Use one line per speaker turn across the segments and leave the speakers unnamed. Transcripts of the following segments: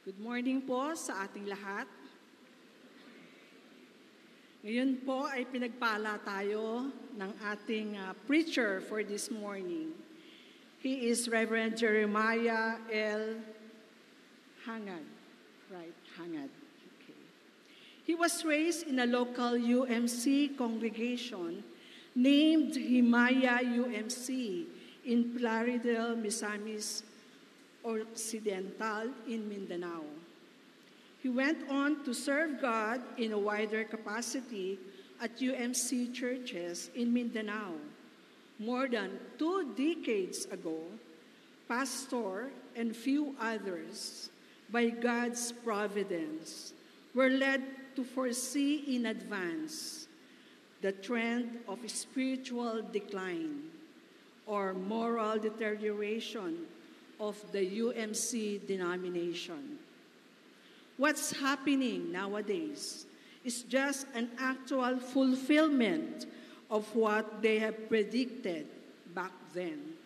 Good morning po sa ating lahat. Ngayon po ay pinagpala tayo ng ating preacher for this morning. He is Reverend Jeremiah L. Hangad. Right, Hangad. Okay. He was raised in a local UMC congregation named Himaya UMC in Plaridel, Misamis Occidental in Mindanao. He went on to serve God in a wider capacity at UMC churches in Mindanao. More than 2 decades ago, Pastor and few others, by God's providence, were led to foresee in advance the trend of spiritual decline or moral deterioration of the UMC denomination. What's happening nowadays is just an actual fulfillment of what they have predicted back then.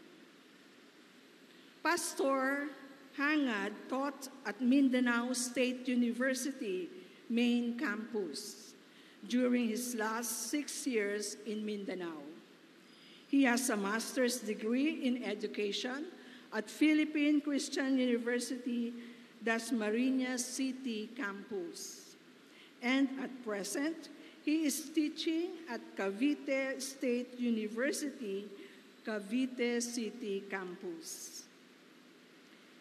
Pastor Hangad taught at Mindanao State University main campus during his last 6 years in Mindanao. He has a master's degree in education at Philippine Christian University, Dasmariñas City campus. And at present, he is teaching at Cavite State University, Cavite City campus.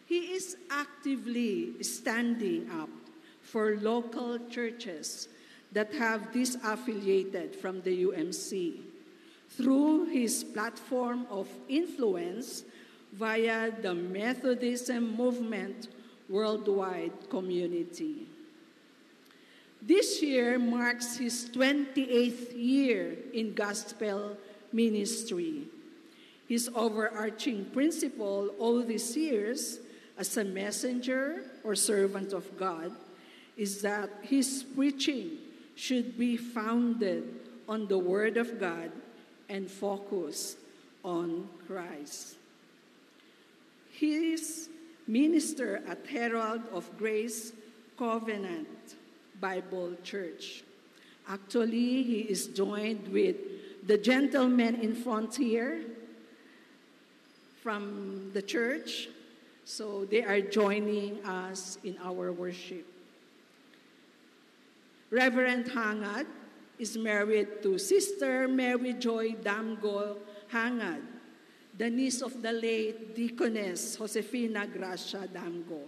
He is actively standing up for local churches that have disaffiliated from the UMC through his platform of influence via the Methodism Movement Worldwide Community. This year marks his 28th year in gospel ministry. His overarching principle all these years as a messenger or servant of God is that his preaching should be founded on the Word of God and focused on Christ. He is minister at Herald of Grace Covenant Bible Church. Actually, he is joined with the gentlemen in front here from the church. So they are joining us in our worship. Reverend Hangad is married to Sister Mary Joy Damgo Hangad, the niece of the late Deaconess Josefina Gracia Damgo.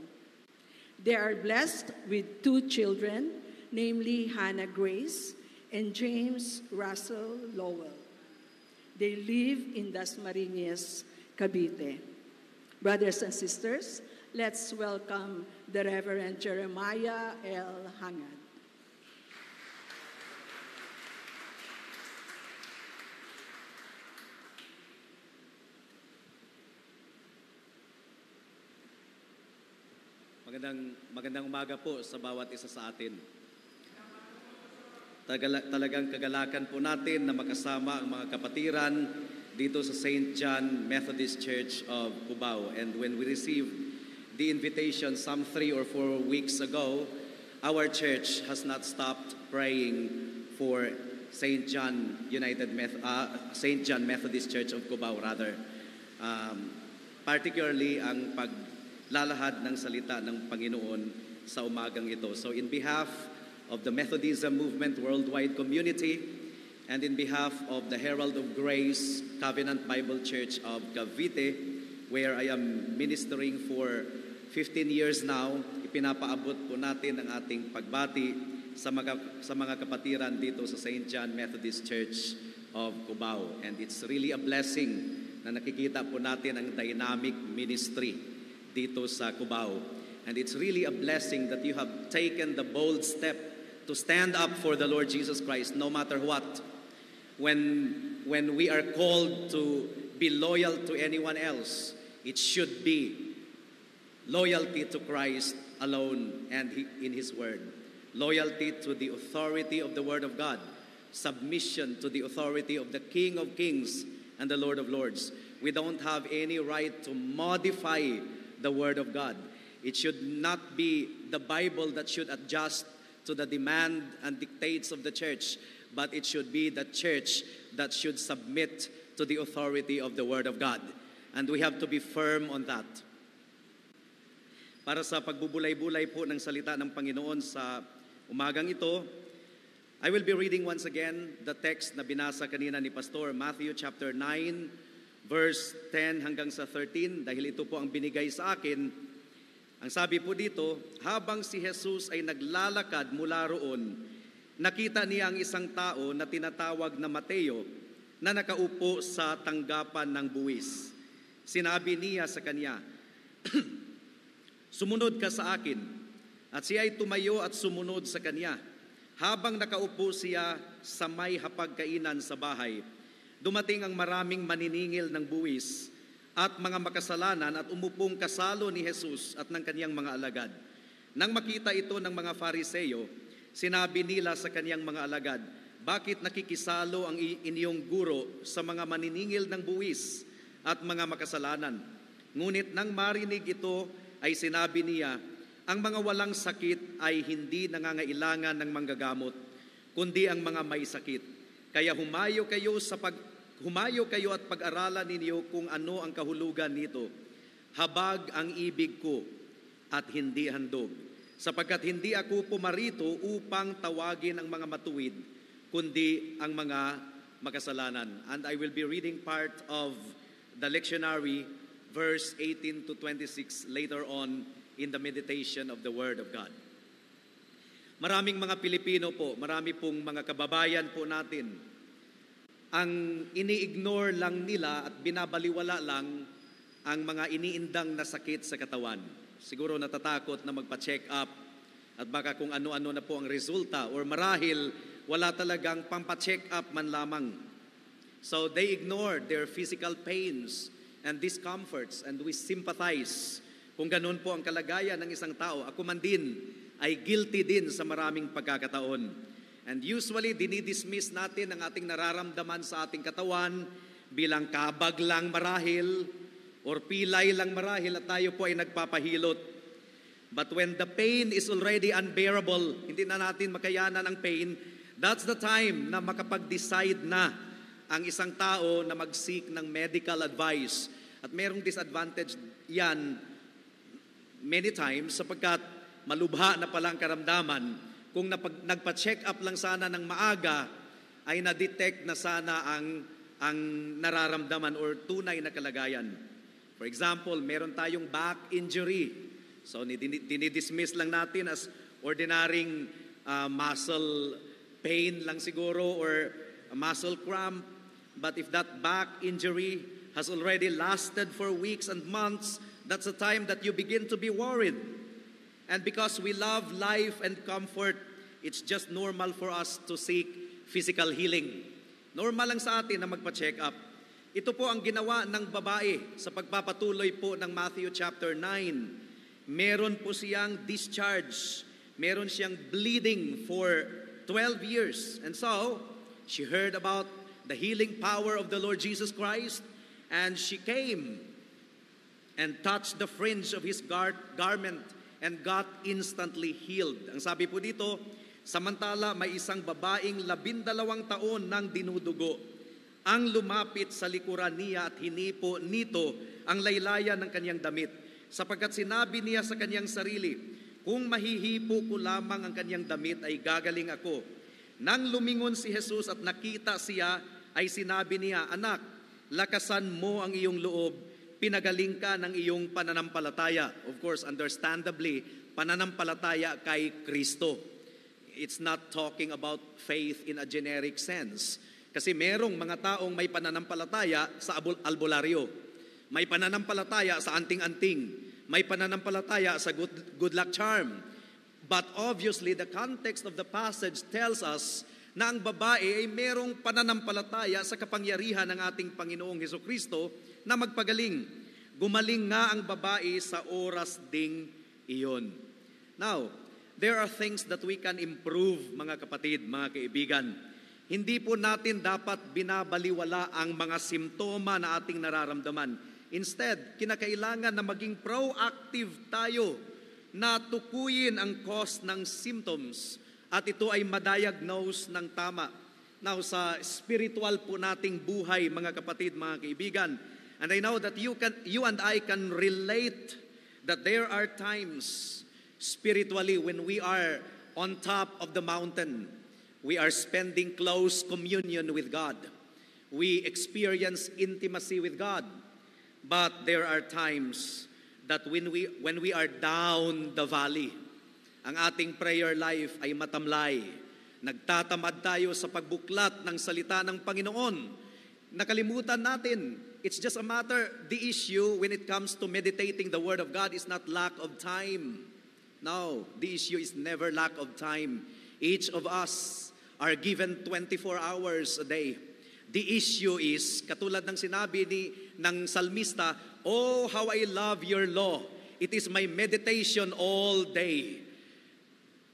They are blessed with 2 children, namely Hannah Grace and James Russell Lowell. They live in Dasmariñas, Cavite. Brothers and sisters, let's welcome the Reverend Jeremiah L. Hangad.
Magandang umaga po sa bawat isa sa atin. Talagang kagalakan po natin na makasama ang mga kapatiran dito sa St. John Methodist Church of Cubao. And when we received the invitation some 3 or 4 weeks ago, our church has not stopped praying for St. John Methodist Church of Cubao rather. Particularly ang paglalahad ng salita ng Panginoon sa umagang ito. So in behalf of the Methodism Movement Worldwide Community and in behalf of the Herald of Grace Covenant Bible Church of Cavite, where I am ministering for 15 years now, ipinapaabot po natin ang ating pagbati sa mga kapatiran dito sa St. John Methodist Church of Cubao. And it's really a blessing na nakikita po natin ang dynamic ministry dito sa Cubao. And it's really a blessing that you have taken the bold step to stand up for the Lord Jesus Christ no matter what. When we are called to be loyal to anyone else, it should be loyalty to Christ alone and in His Word. Loyalty to the authority of the Word of God. Submission to the authority of the King of Kings and the Lord of Lords. We don't have any right to modify the Word of God. It should not be the Bible that should adjust to the demand and dictates of the church, but it should be the church that should submit to the authority of the Word of God. And we have to be firm on that. Para sa pagbubulay-bulay po ng salita ng Panginoon sa umagang ito, I will be reading once again the text na binasa kanina ni Pastor, Matthew chapter 9, verse 10 hanggang sa 13, dahil ito po ang binigay sa akin. Ang sabi po dito, habang si Jesus ay naglalakad mula roon, nakita niya ang isang tao na tinatawag na Mateo na nakaupo sa tanggapan ng buwis. Sinabi niya sa kanya, sumunod ka sa akin. At siya ay tumayo at sumunod sa kanya. Habang nakaupo siya sa may hapagkainan sa bahay, dumating ang maraming maniningil ng buwis at mga makasalanan at umupong kasalo ni Jesus at ng kaniyang mga alagad. Nang makita ito ng mga Fariseo, sinabi nila sa kaniyang mga alagad, bakit nakikisalo ang inyong guro sa mga maniningil ng buwis at mga makasalanan? Ngunit nang marinig ito, ay sinabi niya, ang mga walang sakit ay hindi nangangailangan ng manggagamot, kundi ang mga may sakit. Kaya humayo kayo at pag-aralan ninyo kung ano ang kahulugan nito. Habag ang ibig ko at hindi handog, sapagkat hindi ako pumarito upang tawagin ang mga matuwid, kundi ang mga makasalanan. And I will be reading part of the lectionary, verse 18 to 26, later on in the meditation of the Word of God. Maraming mga Pilipino po, marami pong mga kababayan po natin, ang ini-ignore lang nila at binabaliwala lang ang mga iniindang na sakit sa katawan. Siguro natatakot na magpa-check up at baka kung ano-ano na po ang resulta, or marahil wala talagang pampa-check up man lamang. So they ignore their physical pains and discomforts, and we sympathize kung ganun po ang kalagayan ng isang tao. Ako man din ay guilty din sa maraming pagkakataon. And usually, dinidismiss natin ang ating nararamdaman sa ating katawan bilang kabag lang marahil or pilay lang marahil at tayo po ay nagpapahilot. But when the pain is already unbearable, hindi na natin makayanan ang pain, that's the time na makapag-decide na ang isang tao na mag-seek ng medical advice. At merong disadvantage yan many times sapagkat malubha na pala ang karamdaman. Kung nagpa-check up lang sana ng maaga, ay na-detect na sana ang nararamdaman or tunay na kalagayan. For example, meron tayong back injury. So, dinidismiss lang natin as ordinaryong muscle pain lang siguro or muscle cramp. But if that back injury has already lasted for weeks and months, that's the time that you begin to be worried. And because we love life and comfort, it's just normal for us to seek physical healing. Normal lang sa atin na magpa-check up. Ito po ang ginawa ng babae sa pagpapatuloy po ng Matthew chapter 9. Meron po siyang discharge. Meron siyang bleeding for 12 years. And so, she heard about the healing power of the Lord Jesus Christ, and she came and touched the fringe of His garment and got instantly healed. Ang sabi po dito, samantala may isang babaeng 12 taon nang dinudugo ang lumapit sa likuran niya at hinipo nito ang laylayan ng kanyang damit, sapagkat sinabi niya sa kanyang sarili, kung mahihipo ko lamang ang kanyang damit ay gagaling ako. Nang lumingon si Jesus at nakita siya, ay sinabi niya, anak, lakasan mo ang iyong loob, pinagaling ka ng iyong pananampalataya. Of course, understandably, pananampalataya kay Kristo. It's not talking about faith in a generic sense. Kasi merong mga taong may pananampalataya sa albularyo. May pananampalataya sa anting-anting. May pananampalataya sa good luck charm. But obviously, the context of the passage tells us na ang babae ay merong pananampalataya sa kapangyarihan ng ating Panginoong Hesukristo na magpagaling. Gumaling nga ang babae sa oras ding iyon. Now, there are things that we can improve, mga kapatid, mga kaibigan. Hindi po natin dapat binabaliwala ang mga simptoma na ating nararamdaman. Instead, kinakailangan na maging proactive tayo na tukuyin ang cause ng symptoms at ito ay madiagnose ng tama. Now, sa spiritual po nating buhay, mga kapatid, mga kaibigan, and I know that you and I can relate that there are times spiritually when we are on top of the mountain, we are spending close communion with God. We experience intimacy with God. But there are times that when we are down the valley, ang ating prayer life ay matamlay. Nagtatamad tayo sa pagbuklat ng salita ng Panginoon. Nakalimutan natin, it's just a matter, the issue when it comes to meditating the Word of God is not lack of time. No, the issue is never lack of time. Each of us are given 24 hours a day. The issue is, katulad ng sinabi ng salmista, "Oh, how I love your law. It is my meditation all day."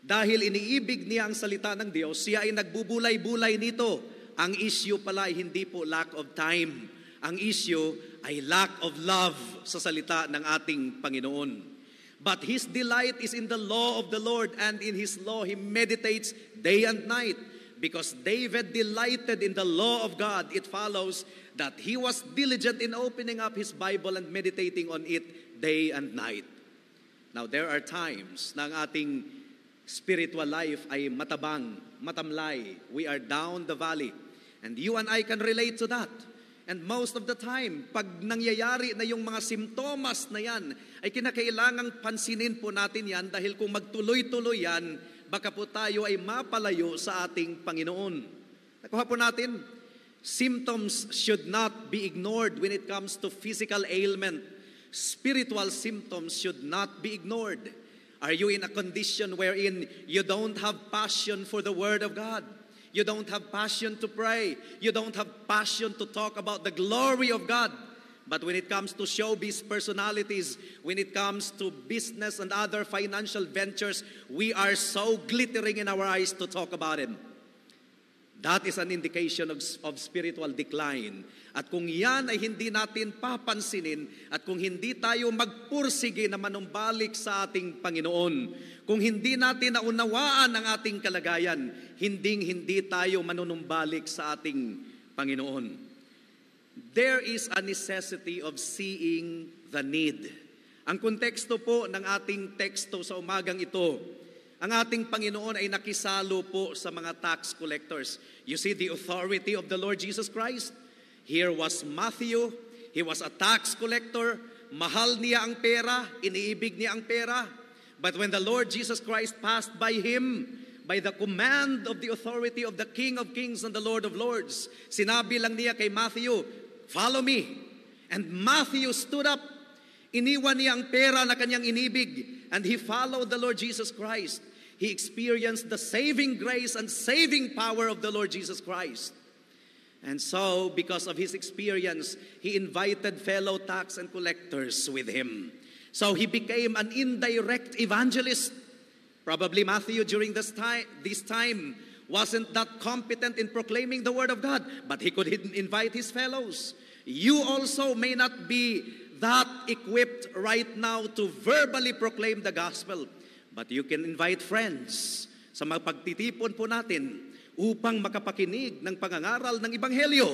Dahil iniibig niya ang salita ng Diyos, siya ay nagbubulay-bulay nito. Ang issue pala ay hindi po lack of time. Ang issue ay lack of love sa salita ng ating Panginoon. But his delight is in the law of the Lord, and in his law he meditates day and night. Because David delighted in the law of God, it follows that he was diligent in opening up his Bible and meditating on it day and night. Now, there are times na ang ating spiritual life ay matabang, matamlay. We are down the valley. And you and I can relate to that. And most of the time, pag nangyayari na yung mga simptomas na yan, ay kinakailangang pansinin po natin yan dahil kung magtuloy-tuloy yan, baka po tayo ay mapalayo sa ating Panginoon. Nakuha po natin, symptoms should not be ignored when it comes to physical ailment. Spiritual symptoms should not be ignored. Are you in a condition wherein you don't have passion for the Word of God? You don't have passion to pray. You don't have passion to talk about the glory of God. But when it comes to showbiz personalities, when it comes to business and other financial ventures, we are so glittering in our eyes to talk about Him. That is an indication of spiritual decline. At kung yan ay hindi natin papansinin, at kung hindi tayo magpursige na manumbalik sa ating Panginoon, kung hindi natin naunawaan ang ating kalagayan, hindi tayo manunumbalik sa ating Panginoon. There is a necessity of seeing the need. Ang konteksto po ng ating teksto sa umagang ito, ang ating Panginoon ay nakisalo po sa mga tax collectors. You see the authority of the Lord Jesus Christ? Here was Matthew. He was a tax collector. Mahal niya ang pera. Iniibig niya ang pera. But when the Lord Jesus Christ passed by him, by the command of the authority of the King of Kings and the Lord of Lords, sinabi lang niya kay Matthew, "Follow me." And Matthew stood up. Iniwan niya ang pera na kanyang inibig, and he followed the Lord Jesus Christ. He experienced the saving grace and saving power of the Lord Jesus Christ. And so, because of his experience, he invited fellow tax and collectors with him. So he became an indirect evangelist. Probably Matthew during this time wasn't that competent in proclaiming the Word of God, but he could invite his fellows. You also may not be that equipped right now to verbally proclaim the gospel, but you can invite friends sa mga pagtitipon po natin upang makapakinig ng pangangaral ng Ebanghelyo.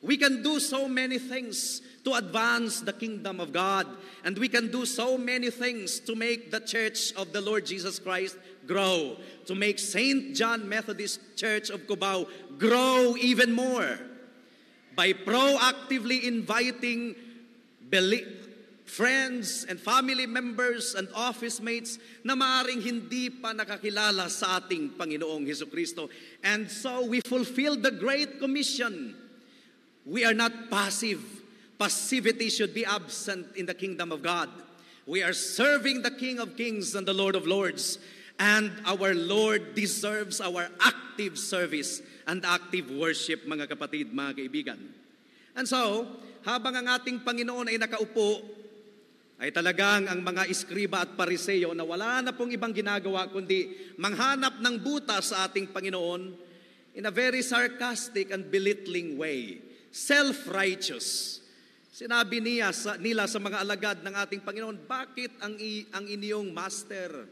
We can do so many things to advance the kingdom of God, and we can do so many things to make the church of the Lord Jesus Christ grow, to make St. John Methodist Church of Cubao grow even more by proactively inviting friends and family members and office mates na maaring hindi pa nakakilala sa ating Panginoong Hesukristo. And so we fulfill the Great Commission. We are not passive. Passivity should be absent in the kingdom of God. We are serving the King of Kings and the Lord of Lords. And our Lord deserves our active service and active worship, mga kapatid, mga kaibigan. And so, habang ang ating Panginoon ay nakaupo, ay talagang ang mga iskriba at pariseyo na wala na pong ibang ginagawa kundi manghanap ng butas sa ating Panginoon in a very sarcastic and belittling way. Self-righteous. Sinabi nila sa mga alagad ng ating Panginoon, bakit ang inyong master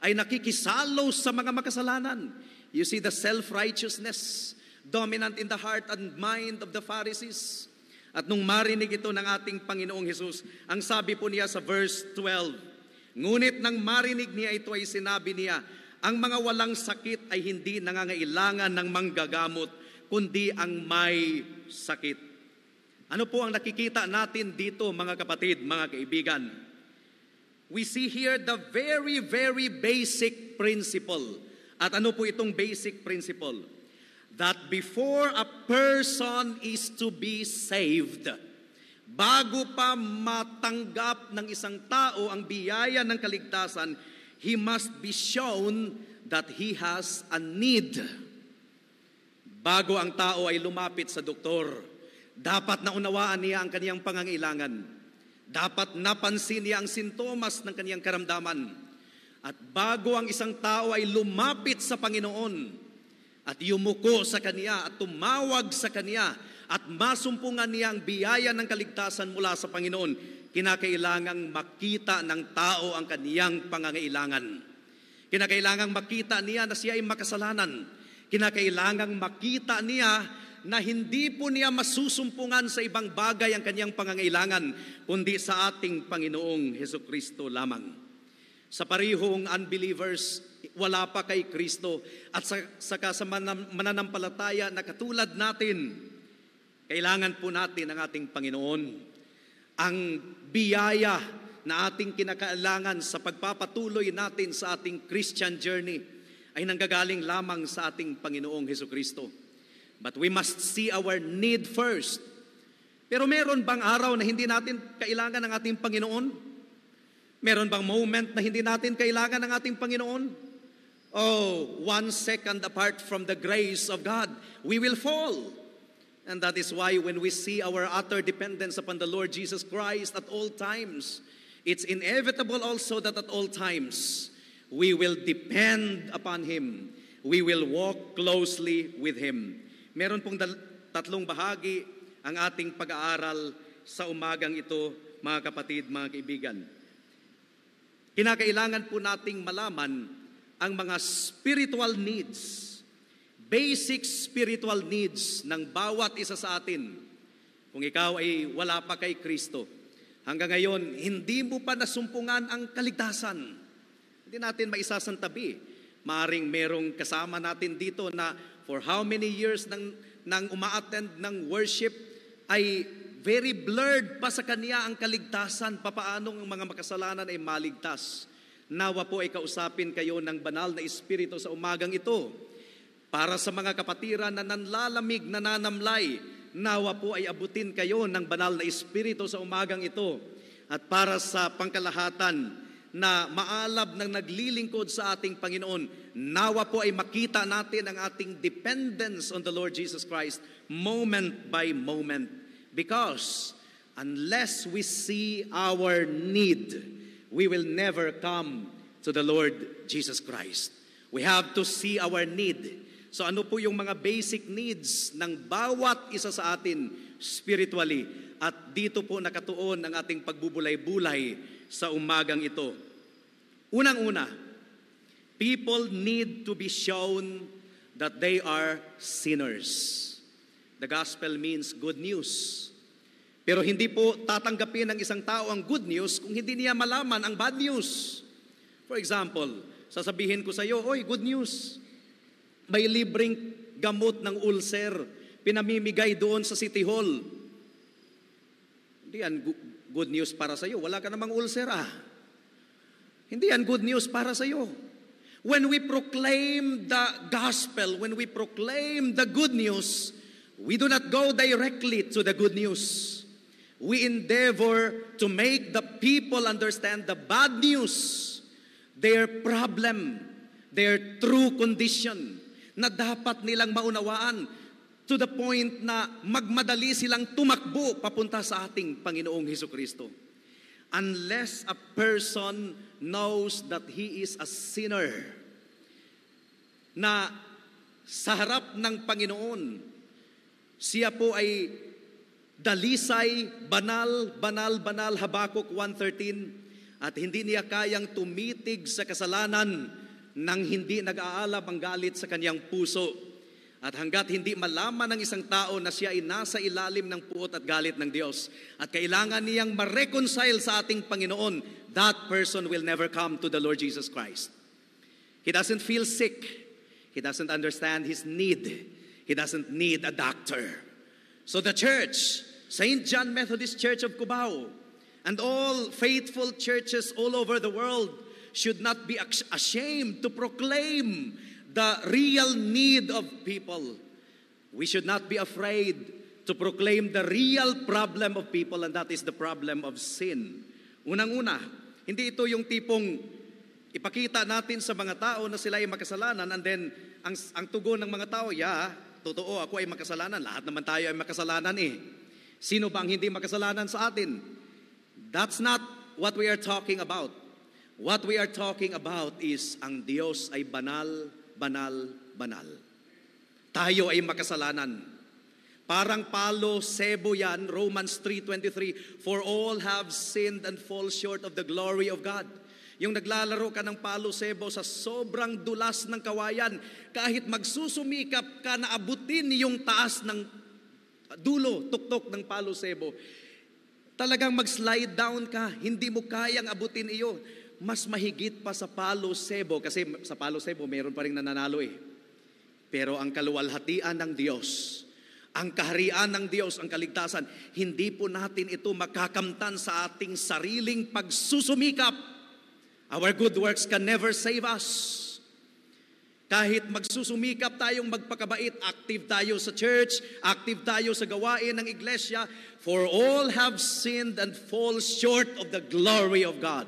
ay nakikisalo sa mga makasalanan? You see the self-righteousness dominant in the heart and mind of the Pharisees. At nung marinig ito ng ating Panginoong Hesus, ang sabi po niya sa verse 12, ngunit nang marinig niya ito ay sinabi niya, ang mga walang sakit ay hindi nangangailangan ng manggagamot, kundi ang may sakit. Ano po ang nakikita natin dito, mga kapatid, mga kaibigan? We see here the very, very basic principle. At ano po itong basic principle? That before a person is to be saved, bago pa matanggap ng isang tao ang biyaya ng kaligtasan, he must be shown that he has a need. Bago ang tao ay lumapit sa doktor, dapat naunawaan niya ang kaniyang pangangailangan. Dapat napansin niya ang sintomas ng kaniyang karamdaman. At bago ang isang tao ay lumapit sa Panginoon at yumuko sa Kaniya at tumawag sa Kaniya at masumpungan niya ang biyaya ng kaligtasan mula sa Panginoon, kinakailangang makita ng tao ang kaniyang pangangailangan. Kinakailangang makita niya na siya ay makasalanan. Kinakailangang makita niya na hindi po niya masusumpungan sa ibang bagay ang kanyang pangangailangan, kundi sa ating Panginoong Hesukristo lamang. Sa parihong unbelievers, wala pa kay Kristo, at saka sa mananampalataya na katulad natin, kailangan po natin ang ating Panginoon. Ang biyaya na ating kinakailangan sa pagpapatuloy natin sa ating Christian journey ay nanggagaling lamang sa ating Panginoong Hesukristo. But we must see our need first. Pero meron bang araw na hindi natin kailangan ng ating Panginoon? Meron bang moment na hindi natin kailangan ng ating Panginoon? Oh, 1 second apart from the grace of God, we will fall. And that is why when we see our utter dependence upon the Lord Jesus Christ at all times, it's inevitable also that at all times, we will depend upon Him. We will walk closely with Him. Meron pong tatlong bahagi ang ating pag-aaral sa umagang ito, mga kapatid, mga kaibigan. Kinakailangan po nating malaman ang mga spiritual needs, basic spiritual needs ng bawat isa sa atin. Kung ikaw ay wala pa kay Kristo, hanggang ngayon, hindi mo pa nasumpungan ang kaligtasan. Hindi natin maisasantabi. Maaring merong kasama natin dito na for how many years nang uma-attend ng worship ay very blurred pa sa kanya ang kaligtasan, papaanong ang mga makasalanan ay maligtas. Nawa po ay kausapin kayo ng banal na Espiritu sa umagang ito. Para sa mga kapatiran na nanlalamig, nananamlay, nawa po ay abutin kayo ng banal na Espiritu sa umagang ito. At para sa pangkalahatan na maalab ng naglilingkod sa ating Panginoon, nawa po ay makita natin ang ating dependence on the Lord Jesus Christ moment by moment. Because unless we see our need, we will never come to the Lord Jesus Christ. We have to see our need. So ano po yung mga basic needs ng bawat isa sa atin spiritually? At dito po nakatuon ang ating pagbubulay-bulay sa umagang ito. Unang-una, people need to be shown that they are sinners. The gospel means good news. Pero hindi po tatanggapin ng isang tao ang good news kung hindi niya malaman ang bad news. For example, sasabihin ko sa iyo, oy, good news. May libreng gamot ng ulcer, pinamimigay doon sa City Hall. Hindi yan good news para sa iyo. Wala ka namang ulcer Hindi yan good news para sa iyo. When we proclaim the gospel, when we proclaim the good news, we do not go directly to the good news. We endeavor to make the people understand the bad news, their problem, their true condition, na dapat nilang maunawaan to the point na magmadali silang tumakbo papunta sa ating Panginoong Hesukristo. Unless a person knows that he is a sinner, na sa harap ng Panginoon, siya po ay dalisay, banal, banal, banal, Habakuk 1:13, at hindi niya kayang tumitig sa kasalanan nang hindi nag-aalab ang galit sa kanyang puso. At hanggat hindi malaman ng isang tao na siya ay nasa ilalim ng puot at galit ng Diyos at kailangan niyang ma-reconcile sa ating Panginoon, that person will never come to the Lord Jesus Christ. He doesn't feel sick. He doesn't understand his need. He doesn't need a doctor. So the church, St. John Methodist Church of Cubao, and all faithful churches all over the world should not be ashamed to proclaim the real need of people. We should not be afraid to proclaim the real problem of people, and that is the problem of sin. Unang-una, hindi ito yung tipong ipakita natin sa mga tao na sila ay makasalanan, and then ang tugon ng mga tao, totoo, ako ay makasalanan. Lahat naman tayo ay makasalanan eh. Sino bang hindi makasalanan sa atin? That's not what we are talking about. What we are talking about is ang Diyos ay banal, banal, banal. Tayo ay makasalanan. Parang palo, sebo yan, Romans 3:23, for all have sinned and fall short of the glory of God. Yung naglalaro ka ng palo, sebo sa sobrang dulas ng kawayan, kahit magsusumikap ka na abutin yung taas ng dulo, tuktok ng palo, sebo, talagang mag-slide down ka, hindi mo kayang abutin iyo. Mas mahigit pa sa palo sebo, kasi sa palo sebo mayroon pa rin nananalo eh. Pero ang kaluwalhatian ng Diyos, ang kaharian ng Diyos, ang kaligtasan, hindi po natin ito makakamtan sa ating sariling pagsusumikap. Our good works can never save us. Kahit magsusumikap tayong magpakabait, active tayo sa church, active tayo sa gawain ng iglesia, for all have sinned and fall short of the glory of God.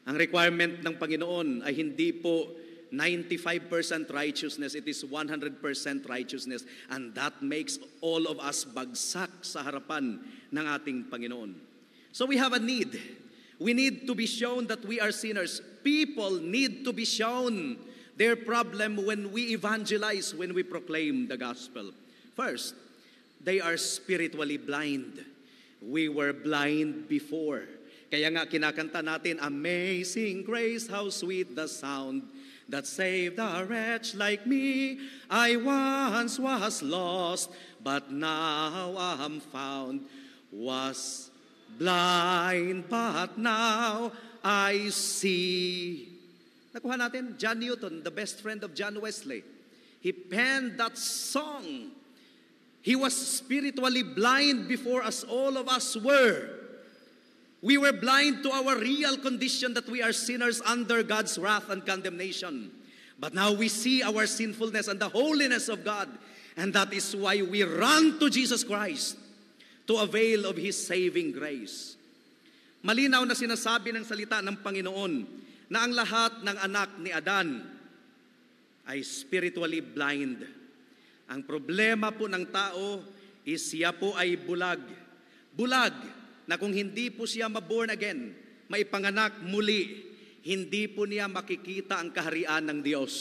Ang requirement ng Panginoon ay hindi po 95% righteousness, it is 100% righteousness. And that makes all of us bagsak sa harapan ng ating Panginoon. So we have a need. We need to be shown that we are sinners. People need to be shown their problem when we evangelize, when we proclaim the gospel. First, they are spiritually blind. We were blind before. Kaya nga kinakanta natin, Amazing Grace, how sweet the sound that saved a wretch like me. I once was lost, but now I'm found. Was blind, but now I see. Nakuha natin, John Newton, the best friend of John Wesley. He penned that song. He was spiritually blind before, as all of us were. We were blind to our real condition, that we are sinners under God's wrath and condemnation. But now we see our sinfulness and the holiness of God. And that is why we run to Jesus Christ to avail of His saving grace. Malinaw na sinasabi ng salita ng Panginoon na ang lahat ng anak ni Adan ay spiritually blind. Ang problema po ng tao is siya po ay bulag. Bulag na kung hindi po siya ma-born again, maipanganak muli, hindi po niya makikita ang kaharian ng Diyos.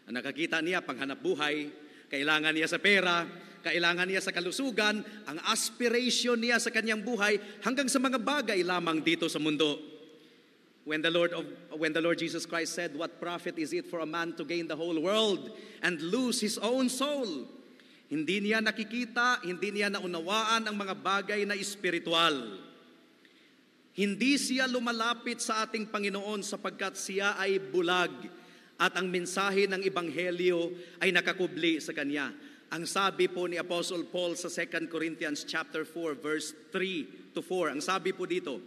Ang nakakita niya, panghanap buhay, kailangan niya sa pera, kailangan niya sa kalusugan, ang aspiration niya sa kanyang buhay, hanggang sa mga bagay lamang dito sa mundo. When the Lord Jesus Christ said, what profit is it for a man to gain the whole world and lose his own soul? Hindi niya nakikita, hindi niya naunawaan ang mga bagay na espiritual. Hindi siya lumalapit sa ating Panginoon sapagkat siya ay bulag at ang mensahe ng Ebanghelyo ay nakakubli sa kanya. Ang sabi po ni Apostle Paul sa 2 Corinthians chapter 4 verse 3 to 4, ang sabi po dito,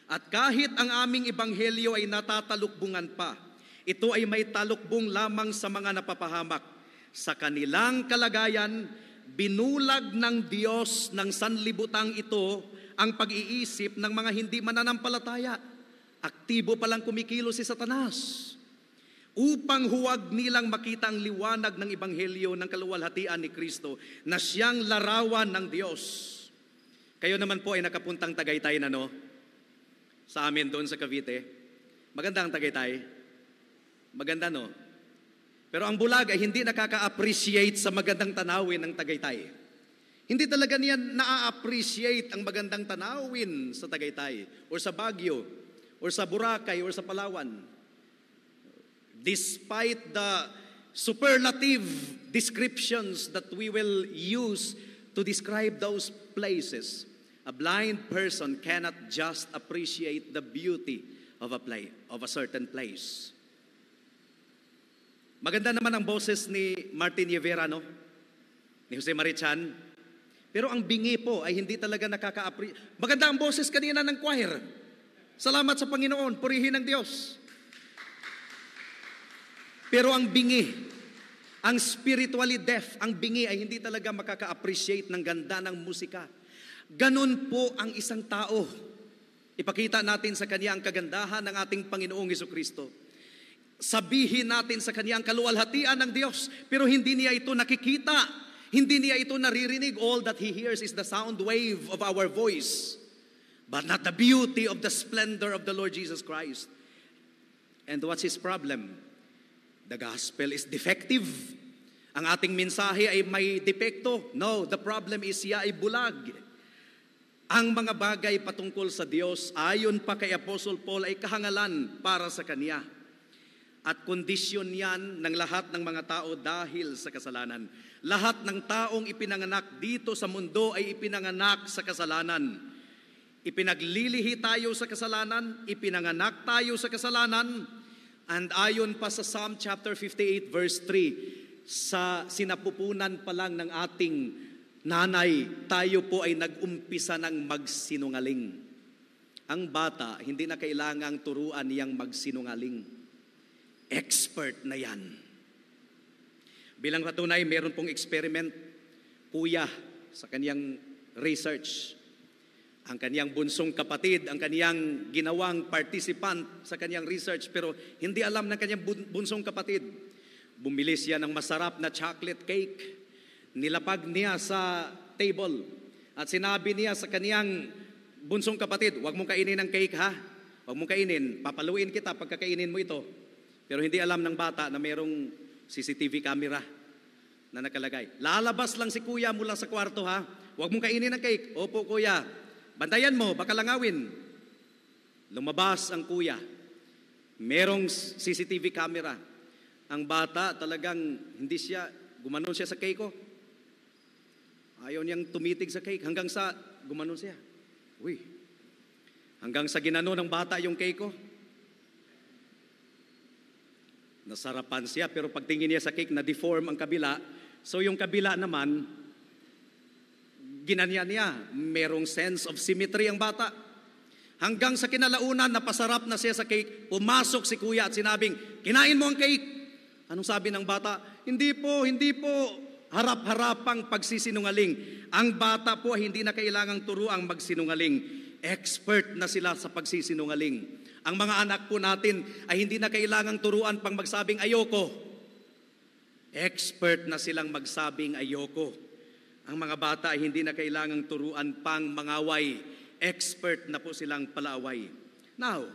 at kahit ang aming Ebanghelyo ay natatalukbungan pa, ito ay may talukbong lamang sa mga napapahamak. Sa kanilang kalagayan, binulag ng Diyos ng sanlibutang ito ang pag-iisip ng mga hindi mananampalataya. Aktibo palang kumikilos si Satanas upang huwag nilang makita ang liwanag ng Ebanghelyo ng kaluwalhatian ni Kristo na siyang larawan ng Diyos. Kayo naman po ay nakapuntang Tagaytay na, no? Sa amin doon sa Cavite. Maganda ang Tagaytay. Maganda, no? Pero ang bulag ay hindi nakaka-appreciate sa magandang tanawin ng Tagaytay. Hindi talaga niya na-appreciate ang magandang tanawin sa Tagaytay or sa Baguio or sa Boracay or sa Palawan. Despite the superlative descriptions that we will use to describe those places, a blind person cannot just appreciate the beauty of a certain place. Maganda naman ang boses ni Martin Rivera, no? Ni Jose Marichan. Pero ang bingi po ay hindi talaga nakaka-appreciate. Maganda ang boses kanina ng choir. Salamat sa Panginoon, purihin ang Diyos. Pero ang bingi, ang spiritually deaf, ang bingi ay hindi talaga makaka-appreciate ng ganda ng musika. Ganun po ang isang tao. Ipakita natin sa Kanya ang kagandahan ng ating Panginoong Jesucristo. Sabihin natin sa Kanya ang kaluwalhatian ng Diyos, pero hindi niya ito nakikita. Hindi niya ito naririnig. All that He hears is the sound wave of our voice, but not the beauty of the splendor of the Lord Jesus Christ. And what's His problem? The gospel is defective. Ang ating mensahe ay may depekto. No, the problem is siya ay bulag. Ang mga bagay patungkol sa Diyos, ayon pa kay Apostle Paul, ay kahangalan para sa Kanya. At kondisyon yan ng lahat ng mga tao dahil sa kasalanan. Lahat ng taong ipinanganak dito sa mundo ay ipinanganak sa kasalanan. Ipinaglilihi tayo sa kasalanan, ipinanganak tayo sa kasalanan. And ayon pa sa Psalm chapter 58 verse 3, sa sinapupunan pa lang ng ating nanay, tayo po ay nag-umpisa ng magsinungaling. Ang bata, hindi na kailangang turuan niyang magsinungaling. Expert na yan. Bilang patunay, meron pong experiment, kuya, sa kaniyang research. Ang kaniyang bunsong kapatid, ang kaniyang ginawang participant sa kaniyang research, pero hindi alam ng kaniyang bunsong kapatid. Bumili siya ng masarap na chocolate cake, nilapag niya sa table, at sinabi niya sa kaniyang bunsong kapatid, huwag mong kainin ang cake ha, huwag mong kainin, papaluin kita pagkakainin mo ito. Pero hindi alam ng bata na mayroong CCTV camera na nakalagay. Lalabas lang si kuya mula sa kwarto ha, huwag mong kainin ang cake. Opo kuya, bantayan mo, baka langawin. Lumabas ang kuya. Merong CCTV camera. Ang bata talagang hindi siya, gumanon siya sa cake ko. Ayaw niyang tumitig sa cake hanggang sa gumanon siya. Uy, hanggang sa ginano ng bata yung cake ko. Nasarapan siya, pero pagtingin niya sa cake, na-deform ang kabila. So yung kabila naman, ginanya niya, merong sense of symmetry ang bata. Hanggang sa kinalaunan, napasarap na siya sa cake, pumasok si kuya at sinabing, kinain mo ang cake. Anong sabi ng bata? Hindi po, harap-harapang pagsisinungaling. Ang bata po hindi na kailangang turuang magsinungaling. Expert na sila sa pagsisinungaling. Ang mga anak po natin ay hindi na kailangang turuan pang magsabing ayoko. Expert na silang magsabing ayoko. Ang mga bata ay hindi na kailangang turuan pang mangaway. Expert na po silang palaaway. Now,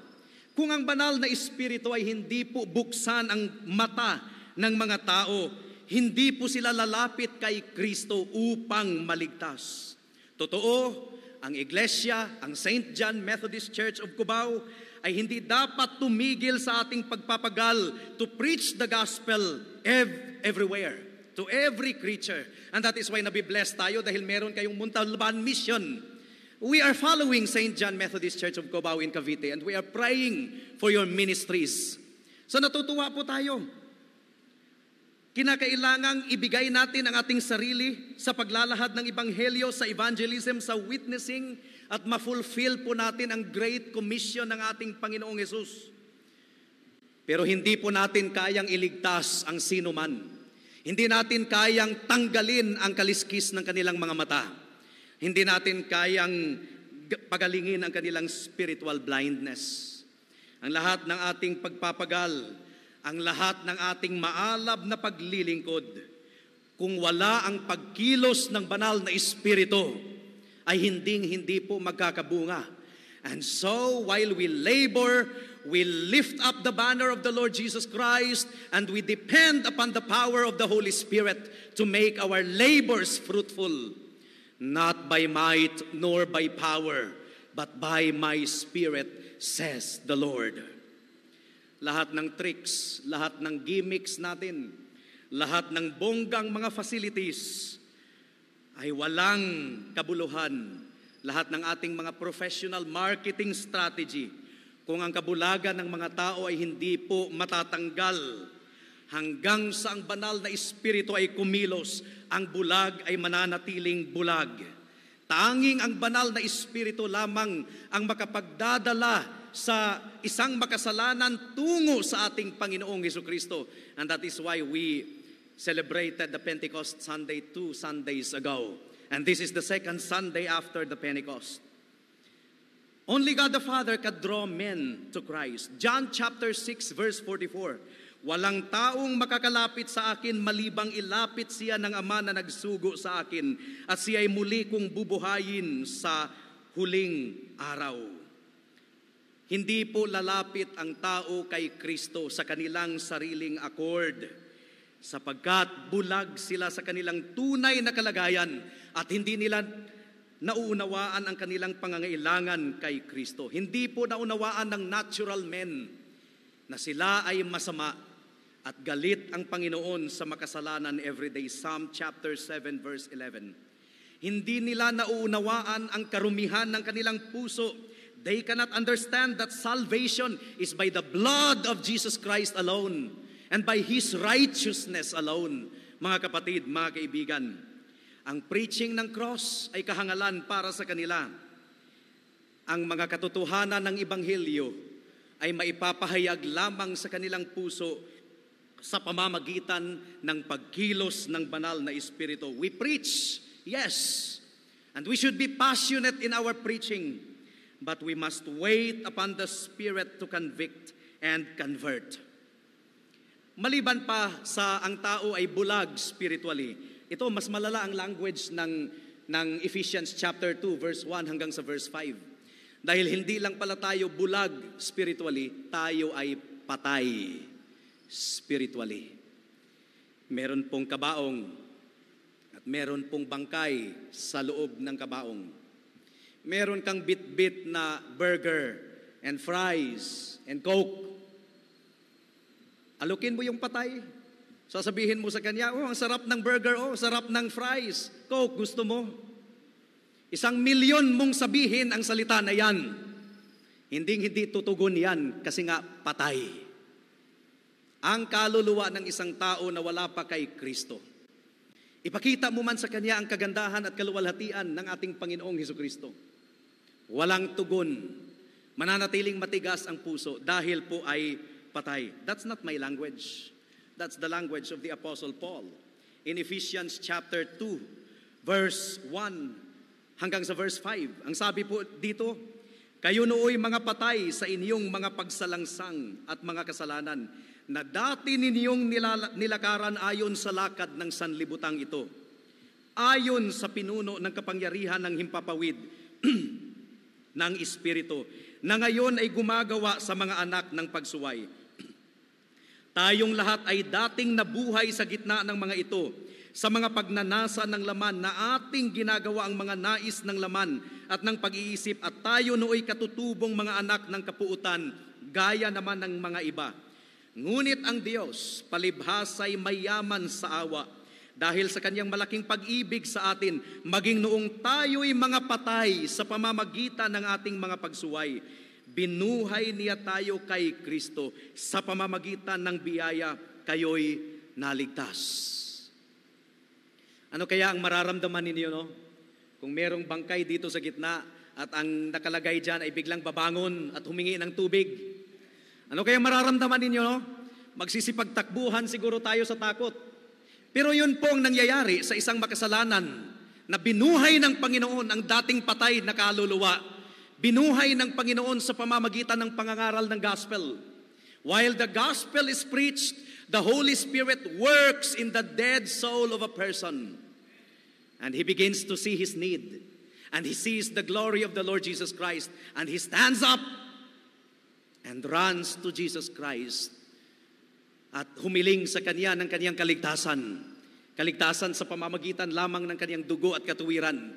kung ang banal na espiritu ay hindi po buksan ang mata ng mga tao, hindi po sila lalapit kay Kristo upang maligtas. Totoo, ang Iglesia, ang St. John Methodist Church of Cubao, ay hindi dapat tumigil sa ating pagpapagal to preach the gospel everywhere, to every creature. And that is why nabibless tayo dahil meron kayong Muntalban mission. We are following St. John Methodist Church of Cubao in Cavite, and we are praying for your ministries. So natutuwa po tayo. Kinakailangang ibigay natin ang ating sarili sa paglalahad ng Ebanghelyo, sa evangelism, sa witnessing, at ma-fulfill po natin ang Great Commission ng ating Panginoong Hesus. Pero hindi po natin kayang iligtas ang sino man. Hindi natin kayang tanggalin ang kaliskis ng kanilang mga mata. Hindi natin kayang pagalingin ang kanilang spiritual blindness. Ang lahat ng ating pagpapagal, ang lahat ng ating maalab na paglilingkod, kung wala ang pagkilos ng banal na espiritu, ay hindi po magkakabunga. And so, while we labor, we lift up the banner of the Lord Jesus Christ, and we depend upon the power of the Holy Spirit to make our labors fruitful. Not by might nor by power, but by my Spirit, says the Lord. Lahat ng tricks, lahat ng gimmicks natin, lahat ng bonggang mga facilities ay walang kabuluhan. Lahat ng ating mga professional marketing strategy, kung ang kabulagan ng mga tao ay hindi po matatanggal hanggang sa ang banal na espiritu ay kumilos, ang bulag ay mananatiling bulag. Tanging ang banal na espiritu lamang ang makapagdadala sa isang makasalanan tungo sa ating Panginoong Hesukristo. And that is why we celebrated the Pentecost Sunday 2 Sundays ago. And this is the second Sunday after the Pentecost. Only God the Father can draw men to Christ. John chapter 6 verse 44. Walang taong makakalapit sa akin malibang ilapit siya ng Ama na nagsugo sa akin, at siya ay muli kong bubuhayin sa huling araw. Hindi po lalapit ang tao kay Kristo sa kanilang sariling accord, sapagkat bulag sila sa kanilang tunay na kalagayan at hindi nila nauunawaan ang kanilang pangangailangan kay Kristo. Hindi po naunawaan ng natural men na sila ay masama at galit ang Panginoon sa makasalanan everyday. Psalm chapter 7 verse 11. Hindi nila nauunawaan ang karumihan ng kanilang puso. They cannot understand that salvation is by the blood of Jesus Christ alone and by His righteousness alone. Mga kapatid, mga kaibigan, ang preaching ng cross ay kahangalan para sa kanila. Ang mga katotohanan ng Ebanghelyo ay maipapahayag lamang sa kanilang puso sa pamamagitan ng pagkilos ng banal na Espiritu. We preach, yes, and we should be passionate in our preaching, but we must wait upon the Spirit to convict and convert. Maliban pa sa ang tao ay bulag spiritually, ito mas malala ang language ng Ephesians chapter 2 verse 1 hanggang sa verse 5. Dahil hindi lang pala tayo bulag spiritually, tayo ay patay spiritually. Meron pong kabaong at meron pong bangkay sa loob ng kabaong. Meron kang bit-bit na burger and fries and Coke. Alukin mo yung patay. Sasabihin mo sa kanya, oh, ang sarap ng burger, oh, sarap ng fries. Coke, gusto mo? 1,000,000 mong sabihin ang salita na yan. Hindi tutugon yan kasi nga patay. Ang kaluluwa ng isang tao na wala pa kay Kristo. Ipakita mo man sa kanya ang kagandahan at kaluwalhatian ng ating Panginoong Hesukristo. Walang tugon. Mananatiling matigas ang puso dahil po ay patay. That's not my language. That's the language of the Apostle Paul. In Ephesians chapter 2, verse 1 hanggang sa verse 5. Ang sabi po dito, kayo nooy mga patay sa inyong mga pagsalangsang at mga kasalanan, na dati ninyong nilakaran ayon sa lakad ng sanlibutang ito, ayon sa pinuno ng kapangyarihan ng himpapawid ng Espiritu, na ngayon ay gumagawa sa mga anak ng pagsuway. Tayong lahat ay dating nabuhay sa gitna ng mga ito, sa mga pagnanasa ng laman na ating ginagawa ang mga nais ng laman at ng pag-iisip, at tayo nooy katutubong mga anak ng kapuutan, gaya naman ng mga iba. Ngunit ang Diyos palibhasay mayaman sa awa dahil sa kanyang malaking pag-ibig sa atin, maging noong tayo'y mga patay sa pamamagitan ng ating mga pagsuway, binuhay niya tayo kay Kristo. Sa pamamagitan ng biyaya, kayo'y naligtas. Ano kaya ang mararamdaman ninyo, no? Kung merong bangkay dito sa gitna at ang nakalagay dyan ay biglang babangon at humingi ng tubig. Ano kaya mararamdaman ninyo, no? Magsisipagtakbuhan siguro tayo sa takot. Pero yun po ang nangyayari sa isang makasalanan na binuhay ng Panginoon ang dating patay na kaluluwa. Binuhay ng Panginoon sa pamamagitan ng pangangaral ng gospel. While the gospel is preached, the Holy Spirit works in the dead soul of a person. And he begins to see his need. And he sees the glory of the Lord Jesus Christ. And he stands up and runs to Jesus Christ at humiling sa Kanya ng Kanyang kaligtasan. Kaligtasan sa pamamagitan lamang ng Kanyang dugo at katuwiran.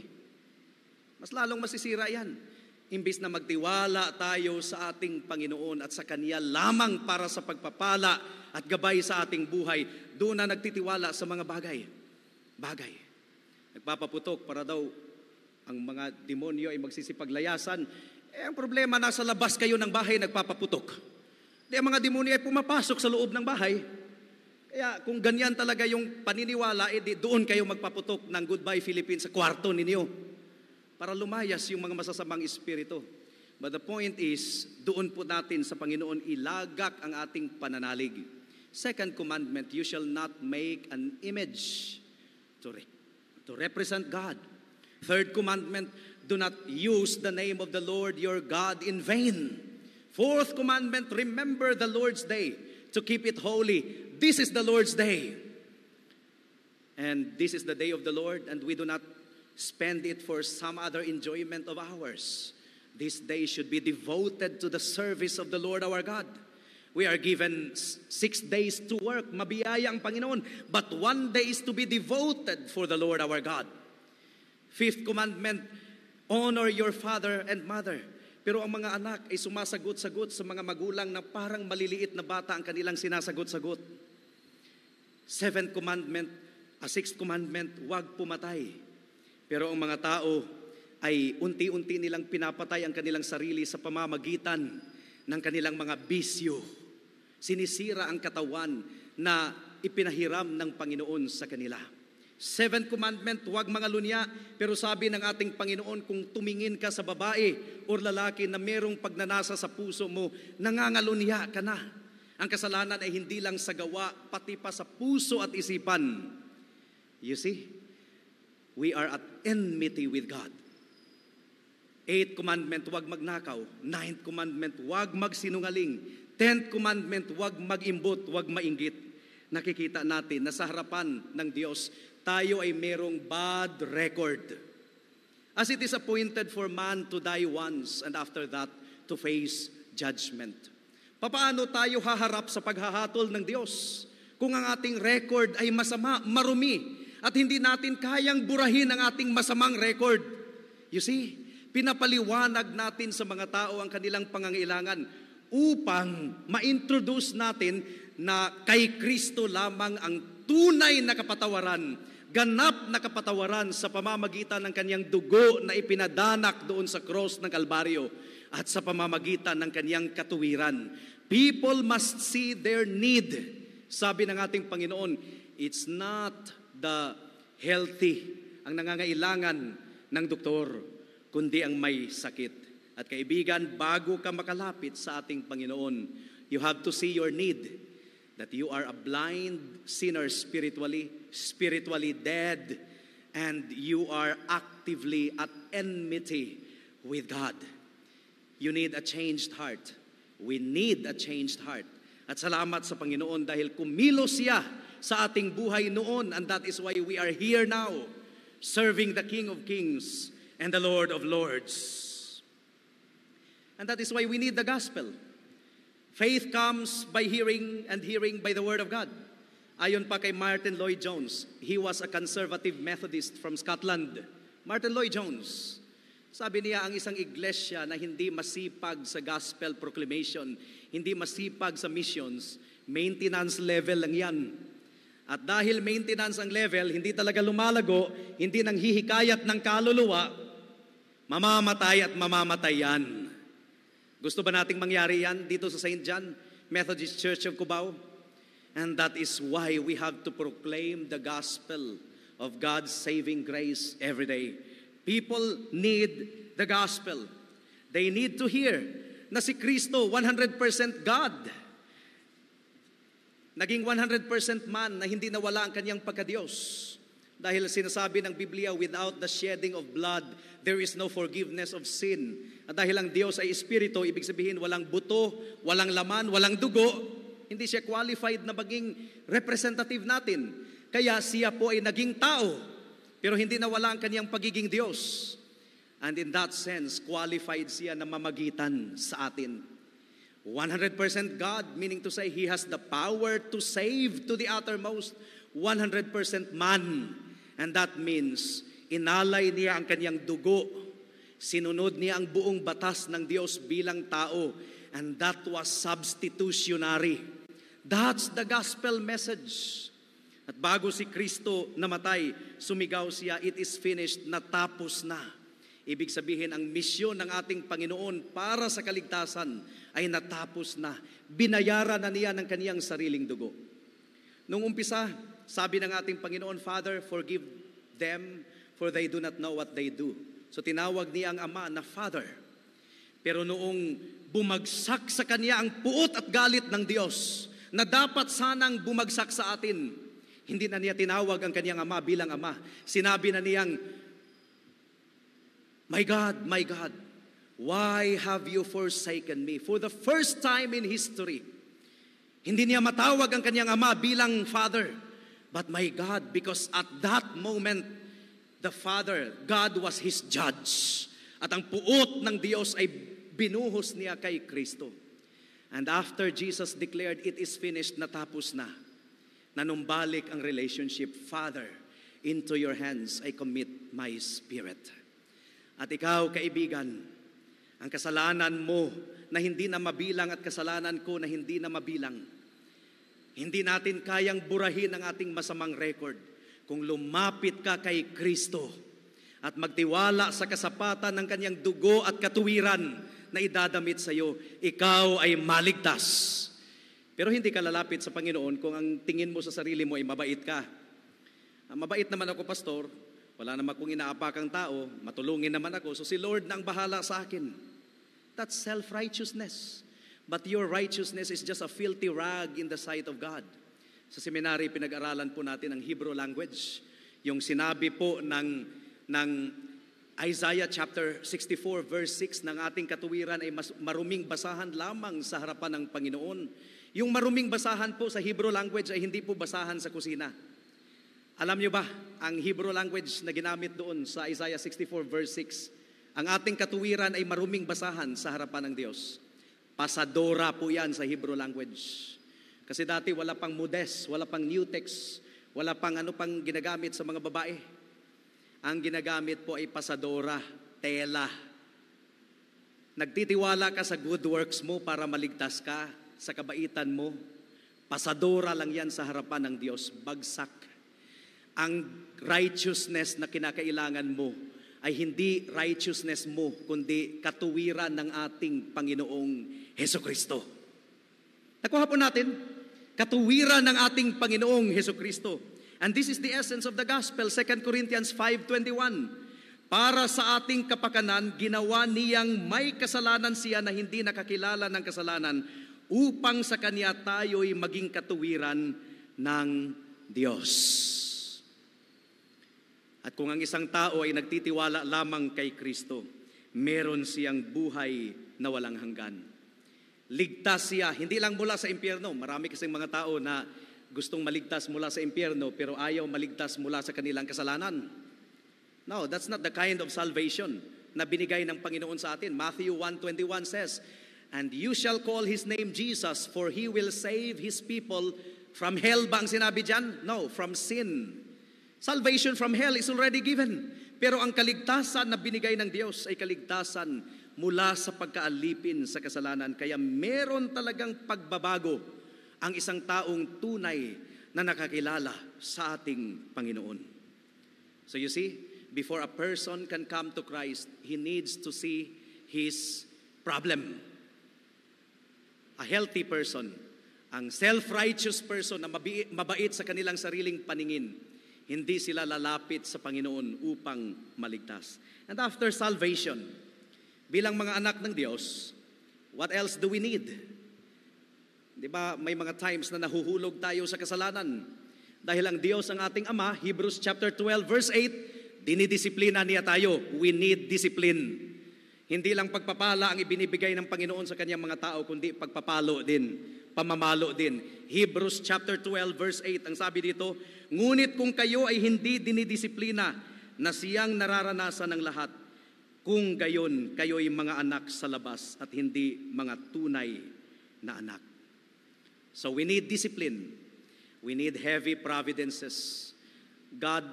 eh. Mas lalong masisira yan. Imbis na magtiwala tayo sa ating Panginoon at sa Kanya lamang para sa pagpapala at gabay sa ating buhay, doon na nagtitiwala sa mga bagay. Nagpapaputok para daw ang mga demonyo ay magsisipaglayasan. Ang problema, nasa labas kayo ng bahay nagpapaputok. Ang mga demonyo ay pumapasok sa loob ng bahay. Kaya kung ganyan talaga yung paniniwala, doon kayo magpaputok ng Goodbye Philippines sa kwarto ninyo para lumayas yung mga masasamang espiritu. But the point is, doon po natin sa Panginoon ilagak ang ating pananalig. Second commandment, you shall not make an image to represent God. Third commandment, do not use the name of the Lord your God in vain. Fourth commandment, remember the Lord's day to keep it holy. This is the Lord's day. And this is the day of the Lord, and we do not spend it for some other enjoyment of ours. This day should be devoted to the service of the Lord our God. We are given 6 days to work. Mabiyaya ang Panginoon. But 1 day is to be devoted for the Lord our God. Fifth commandment, honor your father and mother. Pero ang mga anak ay sumasagot-sagot sa mga magulang na parang maliliit na bata ang kanilang sinasagot-sagot. Sixth commandment, huwag pumatay. Pero ang mga tao ay unti-unti nilang pinapatay ang kanilang sarili sa pamamagitan ng kanilang mga bisyo. Sinisira ang katawan na ipinahiram ng Panginoon sa kanila. Seventh commandment, huwag mangalunya. Pero sabi ng ating Panginoon, kung tumingin ka sa babae o lalaki na merong pagnanasa sa puso mo, nangangalunya ka na. Ang kasalanan ay hindi lang sa gawa, pati pa sa puso at isipan. You see, we are at enmity with God. Eighth commandment, huwag magnakaw. Ninth commandment, huwag magsinungaling. Tenth commandment, huwag mag-imbot, huwag mainggit. Nakikita natin na sa harapan ng Diyos, tayo ay merong bad record. As it is appointed for man to die once and after that to face judgment. Papaano tayo haharap sa paghahatol ng Diyos kung ang ating record ay masama, marumi, at hindi natin kayang burahin ang ating masamang record? You see, pinapaliwanag natin sa mga tao ang kanilang pangangailangan upang ma-introduce natin na kay Kristo lamang ang tunay na kapatawaran, ganap na kapatawaran sa pamamagitan ng kanyang dugo na ipinadanak doon sa cross ng Kalbaryo at sa pamamagitan ng kanyang katuwiran. People must see their need. Sabi ng ating Panginoon, it's not the healthy ang nangangailangan ng doktor, kundi ang may sakit. At kaibigan, bago ka makalapit sa ating Panginoon, you have to see your need. That you are a blind sinner spiritually dead, and you are actively at enmity with God. You need a changed heart. We need a changed heart. At salamat sa Panginoon dahil kumilos siya sa ating buhay noon, and that is why we are here now, serving the King of Kings and the Lord of Lords. And that is why we need the gospel. Faith comes by hearing, and hearing by the Word of God. Ayon pa kay Martin Lloyd-Jones, he was a conservative Methodist from Scotland. Martin Lloyd-Jones, sabi niya, ang isang iglesia na hindi masipag sa gospel proclamation, hindi masipag sa missions, maintenance level lang yan. At dahil maintenance ang level, hindi talaga lumalago, hindi nang hihikayat ng kaluluwa, mamamatay at mamamatay yan. Gusto ba nating mangyari yan dito sa St. John Methodist Church of Cubao? And that is why we have to proclaim the gospel of God's saving grace every day. People need the gospel. They need to hear na si Kristo 100% God. Naging 100% man na hindi nawala ang kanyang pagkadiyos. Dahil sinasabi ng Biblia, without the shedding of blood, there is no forgiveness of sin. At dahil ang Diyos ay Espiritu, ibig sabihin walang buto, walang laman, walang dugo, hindi siya qualified na maging representative natin. Kaya siya po ay naging tao, pero hindi nawala ang kanyang pagiging Diyos. And in that sense, qualified siya na mamagitan sa atin. 100% God, meaning to say He has the power to save to the uttermost. 100% man. And that means, inalay niya ang kanyang dugo. Sinunod niya ang buong batas ng Diyos bilang tao. And that was substitutionary. That's the gospel message. At bago si Kristo namatay, sumigaw siya, it is finished, natapos na. Ibig sabihin, ang misyon ng ating Panginoon para sa kaligtasan ay natapos na. Binayaran na niya ng kaniyang sariling dugo. Nung umpisa, sabi ng ating Panginoon, Father, forgive them, for they do not know what they do. So tinawag niya ang Ama na Father. Pero noong bumagsak sa kanya ang puot at galit ng Diyos, na dapat sanang bumagsak sa atin, hindi na niya tinawag ang kanyang Ama bilang Ama. Sinabi na niyang, my God, Why have you forsaken me? For the first time in history, hindi niya matawag ang kanyang ama bilang Father, but my God, because at that moment, the Father, God was his judge. At ang puot ng Diyos ay binuhos niya kay Kristo. And after Jesus declared, it is finished, natapos na, nanumbalik ang relationship. Father, into your hands I commit my spirit. At ikaw, kaibigan, ang kasalanan mo na hindi na mabilang at kasalanan ko na hindi na mabilang. Hindi natin kayang burahin ang ating masamang record kung lumapit ka kay Kristo at magtiwala sa kasapatan ng kanyang dugo at katuwiran na idadamit sa iyo, ikaw ay maligtas. Pero hindi ka lalapit sa Panginoon kung ang tingin mo sa sarili mo ay mabait ka. Mabait naman ako, pastor. Wala naman akong inaapakang tao. Matulungin naman ako. So si Lord na ang bahala sa akin. That's self-righteousness. But your righteousness is just a filthy rag in the sight of God. Sa seminary, pinag-aralan po natin ang Hebrew language. Yung sinabi po ng Isaiah chapter 64 verse 6 ng ating katuwiran ay maruming basahan lamang sa harapan ng Panginoon. Yung maruming basahan po sa Hebrew language ay hindi po basahan sa kusina. Alam niyo ba, ang Hebrew language na ginamit doon sa Isaiah 64 verse 6, ang ating katuwiran ay maruming basahan sa harapan ng Diyos. Pasadora po yan sa Hebrew language. Kasi dati wala pang modest, wala pang new text, wala pang pang ginagamit sa mga babae. Ang ginagamit po ay pasadora, tela. Nagtitiwala ka sa good works mo para maligtas ka, sa kabaitan mo. Pasadora lang yan sa harapan ng Diyos, bagsak. Ang righteousness na kinakailangan mo ay hindi righteousness mo, kundi katuwiran ng ating Panginoong Hesukristo. Nakuha po natin, katuwiran ng ating Panginoong Hesukristo. And this is the essence of the gospel, 2 Corinthians 5:21. Para sa ating kapakanan, ginawa niyang may kasalanan siya na hindi nakakilala ng kasalanan, upang sa Kanya tayo'y maging katuwiran ng Diyos. At kung ang isang tao ay nagtitiwala lamang kay Kristo, meron siyang buhay na walang hanggan. Ligtas siya, hindi lang mula sa impyerno. Marami kasing mga tao na gustong maligtas mula sa impyerno pero ayaw maligtas mula sa kanilang kasalanan. No, that's not the kind of salvation na binigay ng Panginoon sa atin. Matthew 1:21 says, "And you shall call His name Jesus, for He will save His people from hell." Ba ang sinabi dyan? No, from sin. Salvation from hell is already given. Pero ang kaligtasan na binigay ng Diyos ay kaligtasan mula sa pagkaalipin sa kasalanan. Kaya meron talagang pagbabago ang isang taong tunay na nakakilala sa ating Panginoon. So you see, before a person can come to Christ, he needs to see his problem. A healthy person, ang self-righteous person na mabait sa kanilang sariling paningin, hindi sila lalapit sa Panginoon upang maligtas. And after salvation, bilang mga anak ng Diyos, what else do we need? Di ba, may mga times na nahuhulog tayo sa kasalanan. Dahil ang Diyos ang ating Ama, Hebrews chapter 12 verse 8, dinidisiplina niya tayo. We need discipline. Hindi lang pagpapala ang ibinibigay ng Panginoon sa kanyang mga tao, kundi pagpapalo din, pamamalo din. Hebrews chapter 12 verse 8, ang sabi dito, "Ngunit kung kayo ay hindi dinidisiplina na siyang nararanasan ng lahat, kung gayon kayo'y mga anak sa labas at hindi mga tunay na anak." So we need discipline. We need heavy providences. God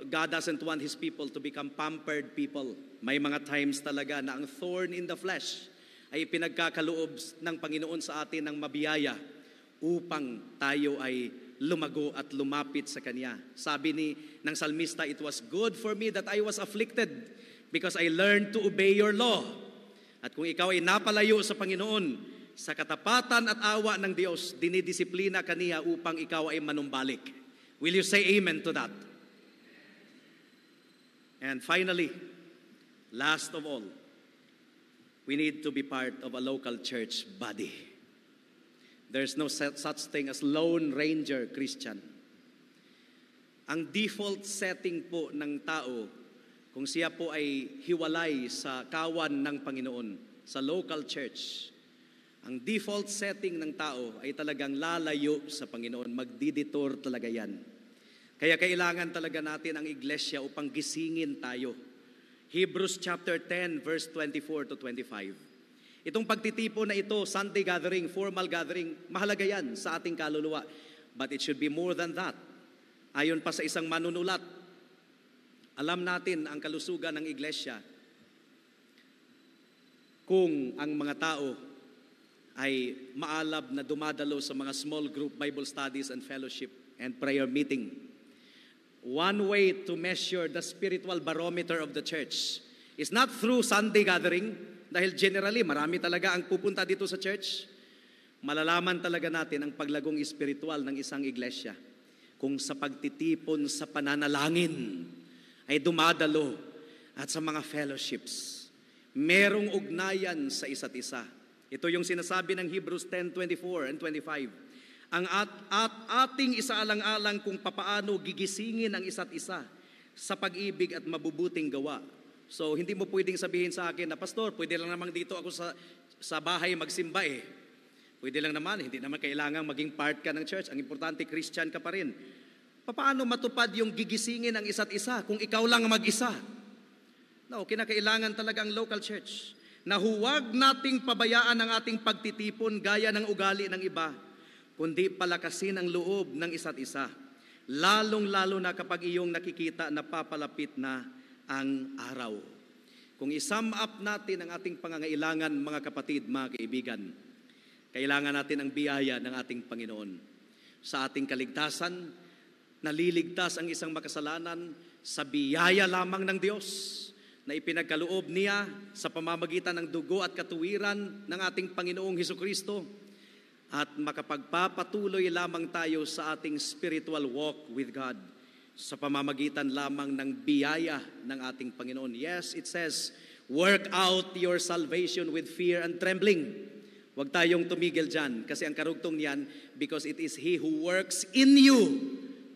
doesn't want His people to become pampered people. May mga times talaga na ang thorn in the flesh ay pinagkakaloob ng Panginoon sa atin ng mabiyaya upang tayo ay lumago at lumapit sa Kanya. Sabi ng salmista, "It was good for me that I was afflicted because I learned to obey your law." At kung ikaw ay napalayo sa Panginoon, sa katapatan at awa ng Diyos, dinidisiplina kaniya upang ikaw ay manumbalik. Will you say amen to that? And finally, last of all, we need to be part of a local church body. There's no such thing as Lone Ranger Christian. Ang default setting po ng tao kung siya po ay hiwalay sa kawan ng Panginoon, sa local church, ang default setting ng tao ay talagang lalayo sa Panginoon. Magdidetour talaga yan. Kaya kailangan talaga natin ang iglesia upang gisingin tayo. Hebrews chapter 10 verse 24 to 25. Itong pagtitipon na ito, Sunday gathering, formal gathering, mahalaga yan sa ating kaluluwa. But it should be more than that. Ayon pa sa isang manunulat, alam natin ang kalusugan ng iglesia kung ang mga tao ay maalab na dumadalo sa mga small group Bible studies and fellowship and prayer meeting. One way to measure the spiritual barometer of the church is not through Sunday gathering, dahil generally marami talaga ang pupunta dito sa church. Malalaman talaga natin ang paglagong espiritual ng isang iglesia kung sa pagtitipon sa pananalangin ay dumadalo at sa mga fellowships. Merong ugnayan sa isa't isa. Ito yung sinasabi ng Hebrews 10:24 and 25. Ang ating isaalang-alang kung papaano gigisingin ang isa't isa sa pag-ibig at mabubuting gawa. So, hindi mo pwedeng sabihin sa akin na, Pastor, pwede lang naman dito ako sa bahay magsimba eh. Pwede lang naman, hindi naman kailangan maging part ka ng church. Ang importante, Christian ka pa rin. Paano matupad yung gigisingin ng isa't isa kung ikaw lang mag-isa? No, kinakailangan talaga ang local church na huwag nating pabayaan ang ating pagtitipon gaya ng ugali ng iba, kundi palakasin ang loob ng isa't isa. Lalong-lalo na kapag iyong nakikita na papalapit na ang araw. Kung isum up natin ang ating pangangailangan, mga kapatid, mga kaibigan, kailangan natin ang biyaya ng ating Panginoon. Sa ating kaligtasan, naliligtas ang isang makasalanan sa biyaya lamang ng Diyos na ipinagkaloob niya sa pamamagitan ng dugo at katuwiran ng ating Panginoong Hesukristo, at makapagpapatuloy lamang tayo sa ating spiritual walk with God sa pamamagitan lamang ng biyaya ng ating Panginoon. Yes, it says, work out your salvation with fear and trembling. Huwag tayong tumigil dyan kasi ang karugtong niyan, because it is He who works in you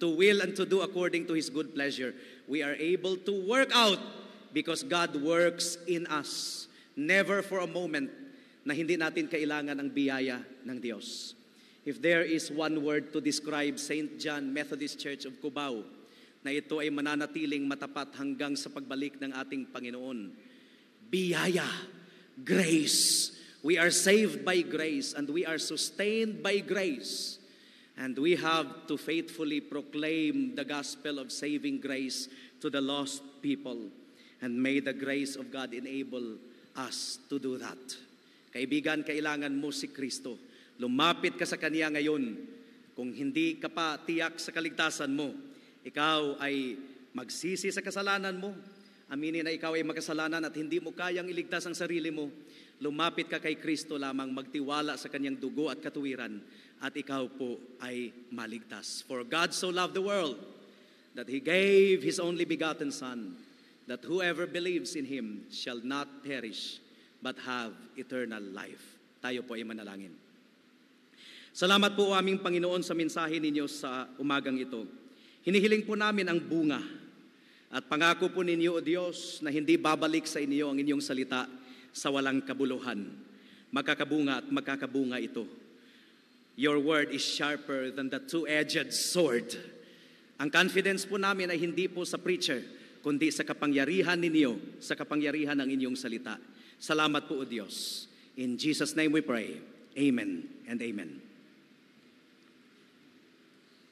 to will and to do according to His good pleasure. We are able to work out because God works in us. Never for a moment na hindi natin kailangan ang biyaya ng Diyos. If there is one word to describe St. John Methodist Church of Cubao, na ito ay mananatiling matapat hanggang sa pagbalik ng ating Panginoon, biyaya, grace. We are saved by grace and we are sustained by grace. And we have to faithfully proclaim the gospel of saving grace to the lost people. And may the grace of God enable us to do that. Kaibigan, kailangan mo si Kristo. Lumapit ka sa Kanya ngayon. Kung hindi ka pa tiyak sa kaligtasan mo, ikaw ay magsisi sa kasalanan mo. Aminin na ikaw ay makasalanan at hindi mo kayang iligtas ang sarili mo. Lumapit ka kay Kristo lamang, magtiwala sa Kanyang dugo at katuwiran, at ikaw po ay maligtas. For God so loved the world that He gave His only begotten Son, that whoever believes in Him shall not perish, but have eternal life. Tayo po ay manalangin. Salamat po aming Panginoon sa mensahe ninyo sa umagang ito. Hinihiling po namin ang bunga at pangako po ninyo, O Diyos, na hindi babalik sa inyo ang inyong salita sa walang kabuluhan. Magkakabunga at magkakabunga ito. Your word is sharper than the two-edged sword. Ang confidence po namin ay hindi po sa preacher, kundi sa kapangyarihan ninyo, sa kapangyarihan ng inyong salita. Salamat po, O Diyos. In Jesus' name we pray. Amen and amen.